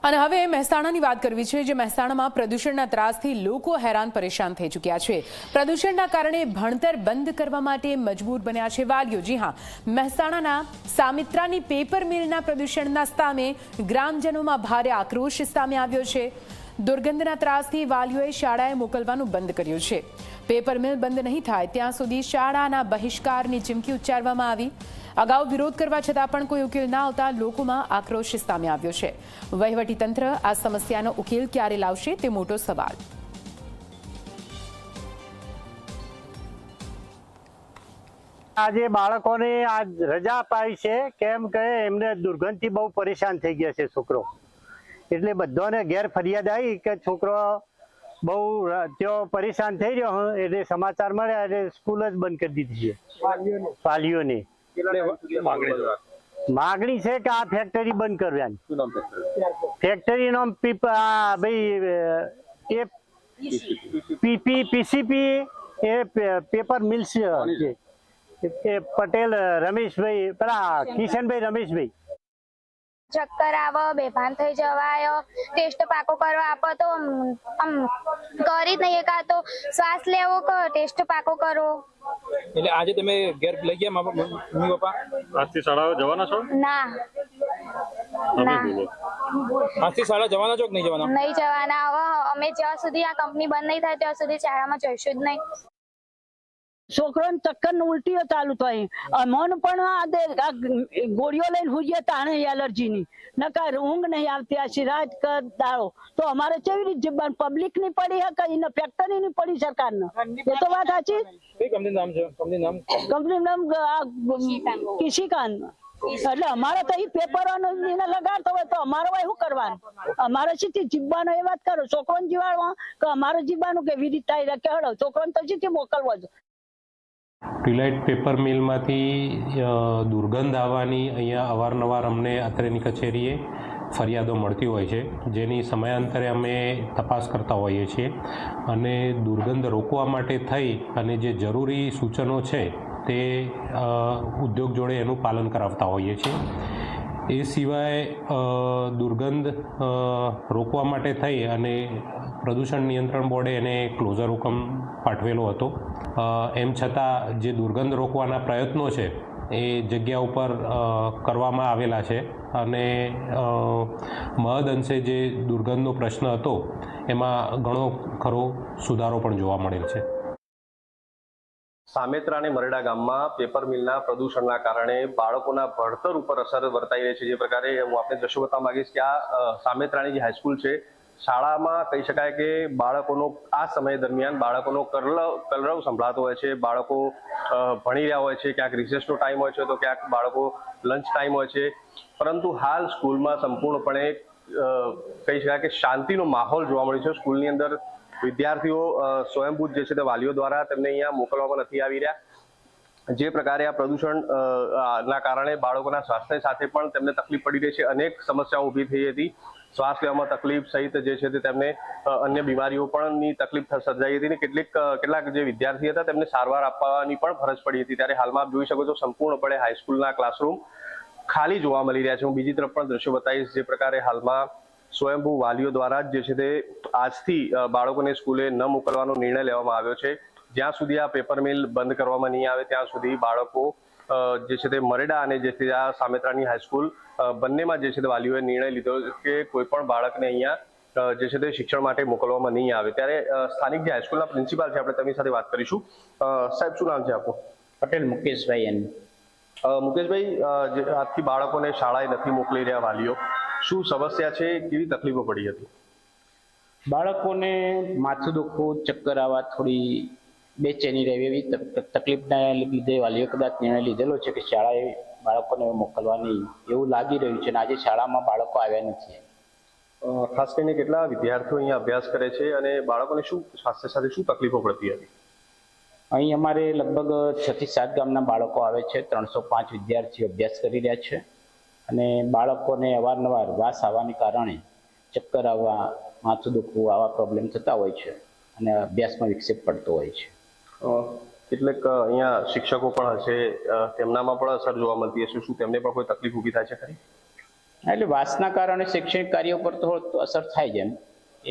અને હવે મહેસાણાની વાત કરવી છે, જે મહેસાણામાં પ્રદૂષણના ત્રાસથી લોકો હેરાન પરેશાન થઈ ચૂક્યા છે। પ્રદૂષણના કારણે ભણતર બંધ કરવા માટે મજબૂર બન્યા છે વાલીઓ। જી હા, મહેસાણાના સામિત્રાની પેપર મિલના પ્રદૂષણના સામે ગ્રામજનોમાં ભારે આક્રોશ સામે આવ્યો છે। દુર્ગંધના ત્રાસથી વાલીઓએ શાળાએ મોકલવાનું બંધ કર્યું છે। પેપર મિલ બંધ નહીં થાય ત્યાં સુધી શાળાના બહિષ્કારની ચીમકી ઉચ્ચારવામાં આવી। અગાઉ વિરોધ કરવા છતાં પણ કોઈ ઉકેલ ના આવતા લોકોમાં આક્રોશ સામે આવ્યો છે। વહીવટીતંત્ર આ સમસ્યાનો ઉકેલ ક્યારે લાવશે તે મોટો સવાલ। આજે બાળકોને આ રજા અપાઈ છે, કેમ કે એમને દુર્ગંધથી બહુ પરેશાન થઈ ગયા છે છોકરો, એટલે બધાને ઘેર ફરિયાદ આવી કે છોકરો બહુ ત્યાં પરેશાન થઈ રહ્યો, એટલે સમાચાર મળ્યા એટલે સ્કૂલ જ બંધ કરી દીધી છે વાલીઓની। માગણી છે કે આ ફેક્ટરી બંધ કરવાની। ફેક્ટરી નામ પીસીપી એ પેપર મિલ્સ છે। પટેલ રમેશભાઈ, પેલા કિશનભાઈ રમેશભાઈ। ચક્કર આવે, બેભાન થઈ જવાય, ટેસ્ટ પાકો કરવા આપો તો આમ કરી જ નહીં એકાતો, શ્વાસ લેવો કે ટેસ્ટ પાકો કરો। એટલે આજે તમે ઘેર લઈ ગયા મમ્મી પપ્પા? આજથી શાળા જવાના છો? ના ના, આજથી શાળા જવાના છો કે નહીં જવાના? નહીં જવાના। હવે અમે જ્યાં સુધી આ કંપની બંધ નહીં થાય ત્યાં સુધી શાળામાં જઈશું જ નહીં। છોકરાને ચક્કર ને ઉલટીઓ ચાલુ થઈ, મન પણ ગોળીઓ લઈને હુઈએ તાણે એલર્જીની, નકર ઊંઘ નહીં આવતી આછી રાત કર દાડો, તો અમારે કેવી રીતે જીવવાનું? પબ્લિક ની પડી હે કઈ ને ફેક્ટરી ની પડી સરકાર ને, એ તો વાત સાચી। કંપની નામ છે? કંપની નામ કિશિકાન। એટલે અમારે તો એ પેપરો લગાડતો હોય તો અમારે શું કરવાનું? અમારે સીધી જીવવાનો એ વાત કરો, છોકરોને જીવાડવા કે અમારે જીવવાનું કેવી રીતે કે હડો છોકરોને તો સીધી મોકલવો જ। ટ્યુલાઇટ પેપર મિલમાંથી દુર્ગંધ આવવાની અહીંયા અવારનવાર અમને અત્રેની કચેરીએ ફરિયાદો મળતી હોય છે, જેની સમયાંતરે અમે તપાસ કરતા હોઈએ છીએ અને દુર્ગંધ રોકવા માટે થઈ અને જે જરૂરી સૂચનો છે તે ઉદ્યોગ જોડે એનું પાલન કરાવતા હોઈએ છીએ। એ સિવાય દુર્ગંધ રોકવા માટે થઈ અને પ્રદૂષણ નિયંત્રણ બોર્ડે એને ક્લોઝર હુકમ પાઠવેલો હતો। એમ છતાં જે દુર્ગંધ રોકવાના પ્રયત્નો છે એ જગ્યા ઉપર કરવામાં આવેલા છે અને મહદ અંશે જે દુર્ગંધનો પ્રશ્ન હતો એમાં ઘણો ખરો સુધારો પણ જોવા મળેલ છે। સામેત્રા અને મરેડા ગામમાં પેપર મિલના પ્રદૂષણના કારણે બાળકોના ભણતર ઉપર અસર વર્તાઈ રહી છે। જે પ્રકારે હું આપને દ્રશ્યો બતાવવા માંગીશ કે આ સામેત્રાની જે હાઈસ્કૂલ છે, શાળામાં કહી શકાય કે બાળકોનો આ સમય દરમિયાન બાળકોનો કલરવ સંભળાતો હોય છે। બાળકો ભણી રહ્યા હોય છે, ક્યાંક રિસેસનો ટાઈમ હોય છે તો ક્યાંક બાળકો લંચ ટાઈમ હોય છે, પરંતુ હાલ સ્કૂલમાં સંપૂર્ણપણે કહી શકાય કે શાંતિનો માહોલ જોવા મળ્યો છે। સ્કૂલની અંદર વિદ્યાર્થીઓ સ્વયંભૂત જે છે તે વાલીઓ દ્વારા તેમને અહીંયા મોકલવામાં નથી આવી રહ્યા। જે પ્રકારે આ પ્રદૂષણ ના કારણે બાળકોના સ્વાસ્થ્ય સાથે પણ તેમને તકલીફ પડી રહી છે। અનેક સમસ્યાઓ ઊભી થઈ હતી, શ્વાસ લેવામાં તકલીફ સહિત જે છે તે તેમને અન્ય બીમારીઓ પણની તકલીફ સર્જાઈ હતી ને કેટલાક જે વિદ્યાર્થી હતા તેમને સારવાર આપવાની પણ ફરજ પડી હતી। ત્યારે હાલમાં આપ જોઈ શકો છો સંપૂર્ણપણે હાઈસ્કૂલના ક્લાસરૂમ ખાલી જોવા મળી રહ્યા છે। હું બીજી તરફ પણ દ્રશ્યો બતાવીશ, જે પ્રકારે હાલમાં સ્વયંભૂ વાલીઓ દ્વારા જે છે તે આજથી બાળકોને સ્કૂલે ન મોકલવાનો નિર્ણય લેવામાં આવ્યો છે। જ્યાં સુધી આ પેપર મિલ બંધ કરવામાં નહીં આવે ત્યાં સુધી બાળકો જે છે તે મરેડા અને જે છે આ સામેત્રાની હાઈસ્કૂલ બંનેમાં જે છે તે વાલીઓએ નિર્ણય લીધો કે કોઈ પણ બાળકને અહીંયા જે છે તે શિક્ષણ માટે મોકલવામાં નહીં આવે। ત્યારે સ્થાનિક જે હાઈસ્કૂલના પ્રિન્સિપાલ છે, આપણે તેમની સાથે વાત કરીશું। સાહેબ, શું નામ છે આપનું? પટેલ મુકેશભાઈ। મુકેશભાઈ, આજથી બાળકોને શાળાએ નથી મોકલી રહ્યા વાલીઓ, શું સમસ્યા છે, કેવી તકલીફો પડી હતી? બાળકોને માથું દુખવું, ચક્કર આવવા, થોડી બેચેની રહેવી એવી તકલીફના લીધે વાલીઓ કદાચ નિર્ણય લીધેલો છે કે શાળાએ બાળકોને મોકલવાની એવું લાગી રહ્યું છે અને આજે શાળામાં બાળકો આવ્યા નથી। ખાસ કરીને કેટલા વિદ્યાર્થીઓ અહીંયા અભ્યાસ કરે છે અને બાળકોને શું સ્વાસ્થ્ય સાથે શું તકલીફો પડતી હતી? અહીં અમારે લગભગ 6 થી 7 ગામના બાળકો આવે છે। 305 વિદ્યાર્થીઓ અભ્યાસ કરી રહ્યા છે અને બાળકોને અવારનવાર વાસ આવવાને કારણે ચક્કર આવવા, માથું દુખવું આવા પ્રોબ્લેમ થતા હોય છે અને અભ્યાસમાં વિક્ષેપ પડતો હોય છે। કેટલેક અહીંયા શિક્ષકો પણ હશે, તેમનામાં પણ અસર જોવા મળતી હશે, શું તેમને પણ કોઈ તકલીફ ઊભી થાય છે ખરી? એટલે વાસના કારણે શૈક્ષણિક કાર્ય ઉપર તો અસર થાય છે,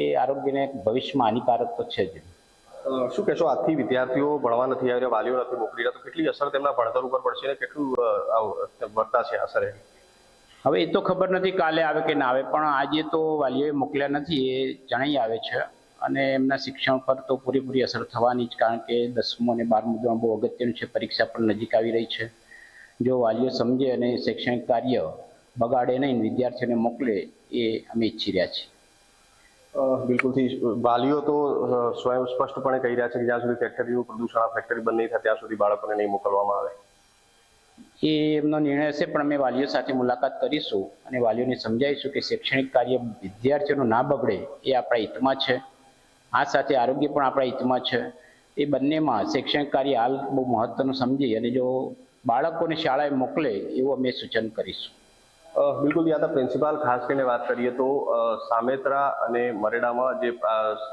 એ આરોગ્યને ભવિષ્યમાં હાનિકારક તો છે જ. શું કહેશો, આજથી વિદ્યાર્થીઓ ભણવા નથી આવી રહ્યા, વાલીઓ નથી મોકલી રહ્યા, તો કેટલી અસર તેમના ભણતર ઉપર પડશે અને કેટલું વર્તા છે અસર? હવે એ તો ખબર નથી કાલે આવે કે ના આવે, પણ આજે તો વાલીઓએ મોકલ્યા નથી એ જણાઈ આવે છે, અને એમના શિક્ષણ પર તો પૂરેપૂરી અસર થવાની જ, કારણ કે 10મું અને 12મું ધોરણ બહુ અગત્યનું છે, પરીક્ષા પણ નજીક આવી રહી છે. જો વાલીઓ સમજે અને શૈક્ષણિક કાર્ય બગાડે નહીં, વિદ્યાર્થીઓને મોકલે, એ અમે ઈચ્છી રહ્યા છીએ. બિલકુલથી વાલીઓ તો સ્વયં સ્પષ્ટપણે કહી રહ્યા છે કે જ્યાં સુધી ફેક્ટરીનું પ્રદૂષણ ફેક્ટરી બંધ નહીં થાય ત્યાં સુધી બાળકોને નહીં મોકલવામાં આવે. એ એમનો નિર્ણય હશે, પણ અમે વાલીઓ સાથે મુલાકાત કરીશું અને વાલીઓને સમજાવીશું કે શૈક્ષણિક કાર્ય વિદ્યાર્થીઓનું ના બગડે એ આપણા હિતમાં છે, આ સાથે આરોગ્ય પણ આપણા હિતમાં છે. એ બંનેમાં શૈક્ષણિક કાર્ય હાલ બહુ મહત્વનું સમજી અને જો બાળકોને શાળાએ મોકલે એવું અમે સૂચન કરીશું. બિલકુલ. યાદવ પ્રિન્સિપાલ, ખાસ કરીને વાત કરીએ તો સામેત્રા અને મરેડામાં જે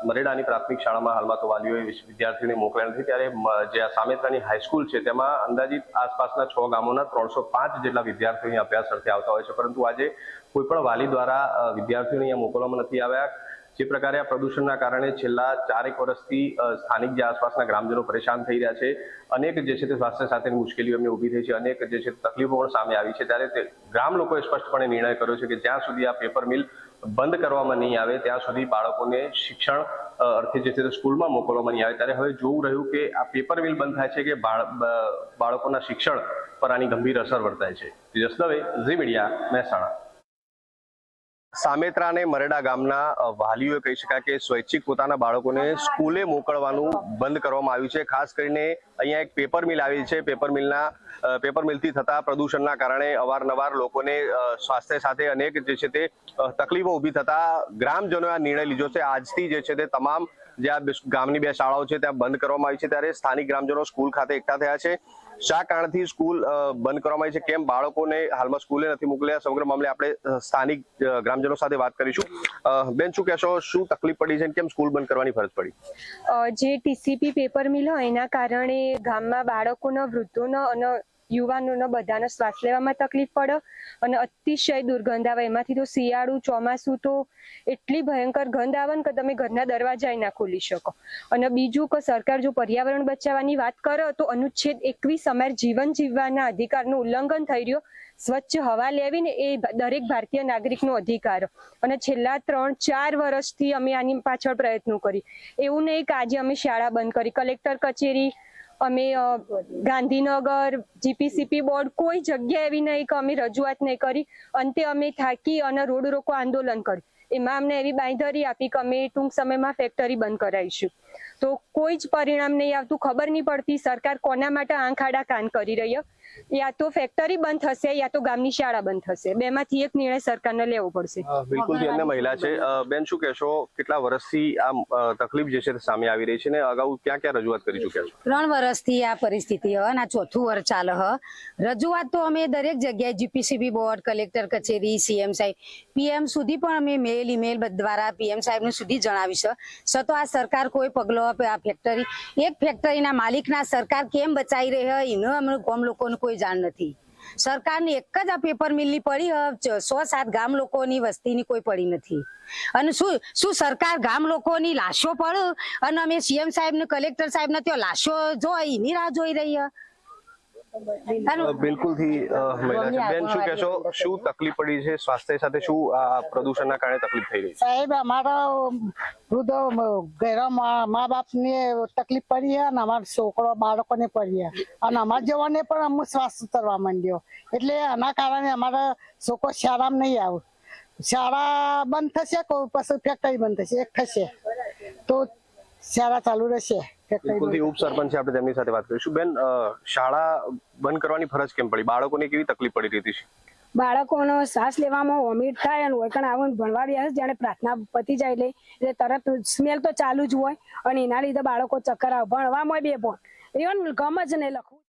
મરેડાની પ્રાથમિક શાળામાં હાલમાં તો વાલીઓએ વિદ્યાર્થીઓને મોકલ્યા નથી, ત્યારે જે આ સામેત્રાની હાઈસ્કૂલ છે તેમાં અંદાજિત આસપાસના 6 ગામોના 305 જેટલા વિદ્યાર્થીઓ અહીંયા અભ્યાસ અર્થે આવતા હોય છે, પરંતુ આજે કોઈ પણ વાલી દ્વારા વિદ્યાર્થીઓને અહીંયા મોકલવામાં નથી આવ્યા. જે પ્રકારે આ પ્રદૂષણના કારણે છેલ્લા 4 વર્ષથી સ્થાનિક જે આસપાસના ગ્રામજનો પરેશાન થઈ રહ્યા છે, અનેક જે છે તે સ્વાસ્થ્ય સાથેની મુશ્કેલીઓ એમને ઊભી થઈ છે, અનેક જે છે તકલીફો પણ સામે આવી છે, ત્યારે ગ્રામ લોકોએ સ્પષ્ટપણે નિર્ણય કર્યો છે કે જ્યાં સુધી આ પેપર મિલ બંધ કરવામાં નહીં આવે ત્યાં સુધી બાળકોને શિક્ષણ અર્થે જે છે તે સ્કૂલમાં મોકલવામાં નહીં આવે. ત્યારે હવે જોવું રહ્યું કે આ પેપર મિલ બંધ થાય છે કે બાળકોના શિક્ષણ પર આની ગંભીર અસર વર્તાય છે. જસ દવે, ઝી મીડિયા, મહેસાણા. સામેત્રા અને મરેડા ગામના વાલીઓએ કહી શકાય કે સ્વૈચ્છિક પોતાના બાળકોને સ્કૂલે મોકલવાનું બંધ કરવામાં આવ્યું છે. ખાસ કરીને અહીંયા એક પેપર મિલ આવી છે. પેપર મિલથી થતા પ્રદૂષણના કારણે અવારનવાર લોકોને સ્વાસ્થ્ય સાથે અનેક જે છે તે તકલીફો ઊભી થતા ગ્રામજનોએ આ નિર્ણય લીધો છે. આજથી જે છે તે તમામ જે આ ગામની 2 શાળાઓ છે ત્યાં બંધ કરવામાં આવી છે. ત્યારે સ્થાનિક ગ્રામજનો સ્કૂલ ખાતે એકઠા થયા છે. શા કારણથી સ્કૂલ બંધ કરવામાં આવી છે, કેમ બાળકોને હાલમાં સ્કૂલે નથી મોકલ્યા, સમગ્ર મામલે આપણે સ્થાનિક ગ્રામજનો સાથે વાત કરીશું. બેન, શું કહેશો, શું તકલીફ પડી છે, કેમ સ્કૂલ બંધ કરવાની ફરજ પડી? જે ટીસીપી પેપર મિલ હોય એના કારણે ગામમાં બાળકોનો, વૃદ્ધોનો અને યુવાનોનો બધાનો શ્વાસ લેવામાં તકલીફ પડે અને અતિશય દુર્ગંધ આવે. એમાંથી તો શિયાળું, ચોમાસું તો એટલી ભયંકર ગંધ આવે ને કે તમે ઘરના દરવાજા ના ખોલી શકો. અને બીજું કે સરકાર જો પર્યાવરણ બચાવવાની વાત કરે તો અનુચ્છેદ 21 અમારા જીવન જીવવાના અધિકારનું ઉલ્લંઘન થઈ રહ્યું. સ્વચ્છ હવા લેવી ને એ દરેક ભારતીય નાગરિકનો અધિકાર, અને છેલ્લા 3-4 વર્ષથી અમે આની પાછળ પ્રયત્નો કરી. એવું નહીં કે આજે અમે શાળા બંધ કરી, કલેક્ટર કચેરી, અમે ગાંધીનગર, જીપીસીપી બોર્ડ, કોઈ જગ્યા એવી નહીં કે અમે રજૂઆત નહીં કરી. અંતે અમે થાકી અને રોડ રોકો આંદોલન કર્યું. એમાં અમને એવી બાંયધરી આપી કે અમે ટૂંક સમયમાં ફેક્ટરી બંધ કરાવીશું. તો કોઈ જ પરિણામ નહીં આવતું. ખબર નહીં પડતી સરકાર કોના માટે આંખ આડા કાન કરી રહી. યા તો ફેક્ટરી બંધ થશે યા તો ગામની શાળા બંધ થશે. બેમાંથી એક નિર્ણય સરકારને લેવો પડશે. બિલકુલ. અન્ય મહિલા છે. બેન, શું કહેશો, કેટલા વર્ષથી આ તકલીફ જે છે સામે આવી રહી છે ને અગાઉ ક્યાં રજૂઆત કરી ચૂક્યા છો? 3 વર્ષથી આ પરિસ્થિતિ હ, આ 4થું વર્ષ ચાલે હ. રજૂઆત તો અમે દરેક જગ્યાએ, જીપીસીબી બોર્ડ, કલેક્ટર કચેરી, સીએમ સાહેબ, પીએમ સુધી પણ અમે મેલ, ઈમેલ દ્વારા પીએમ સાહેબને સુધી જણાવી છે. છતાં આ સરકાર કોઈ પગલો આપે, આ ફેક્ટરી, એક ફેક્ટરીના માલિકના સરકાર કેમ બચાવી રહી હોય એનો અમે ગામ લોકોને કોઈ જાણ નથી. સરકારની એક જ આ પેપર મિલની પડી, 107 ગામ લોકોની વસ્તીની કોઈ પડી નથી. અને શું સરકાર ગામ લોકોની લાશો પડે અને અમે સીએમ સાહેબ ને કલેક્ટર સાહેબ ને ત્યાં લાશો જોઈ એની રાહ જોઈ રહી? બિલકુલથી બેન, શું કહેશો, શું તકલીફ પડી છે સ્વાસ્થ્ય સાથે, શું આ પ્રદૂષણના કારણે તકલીફ થઈ રહી છે? સાહેબ, અમારા વૃદ્ધો ઘરે મા બાપને તકલીફ પડી અને અમારા છોકરો બાળકોને પડી અને અમારા જવાને પણ અમુક શ્વાસ ઉતરવા માંડ્યો. એટલે આના કારણે અમારા છોકરો શાળામાં નહીં આવે. શાળા બંધ થશે પછી ફેક્ટરી બંધ થશે, એક થશે તો શાળા ચાલુ રહેશે. ઉપસરપંચ છે, આપણે તેમની સાથે વાત કરીશું. બેન, શાળા બંધ કરવાની ફરજ કેમ પડી? બાળકોને કેવી તકલીફ પડી રહી છે? બાળકોનો શ્વાસ લેવામાં વોમિટ થાય અને ઓળખાણ આવું ભણવા રહ્યા છે. જાણે પ્રાર્થના પતી જાય એટલે તરત સ્મેલ તો ચાલુ જ હોય અને એના લીધે બાળકો ચક્કર આવે. ભણવામાં 2 પણ એવું ગમ જ નહીં લખવું.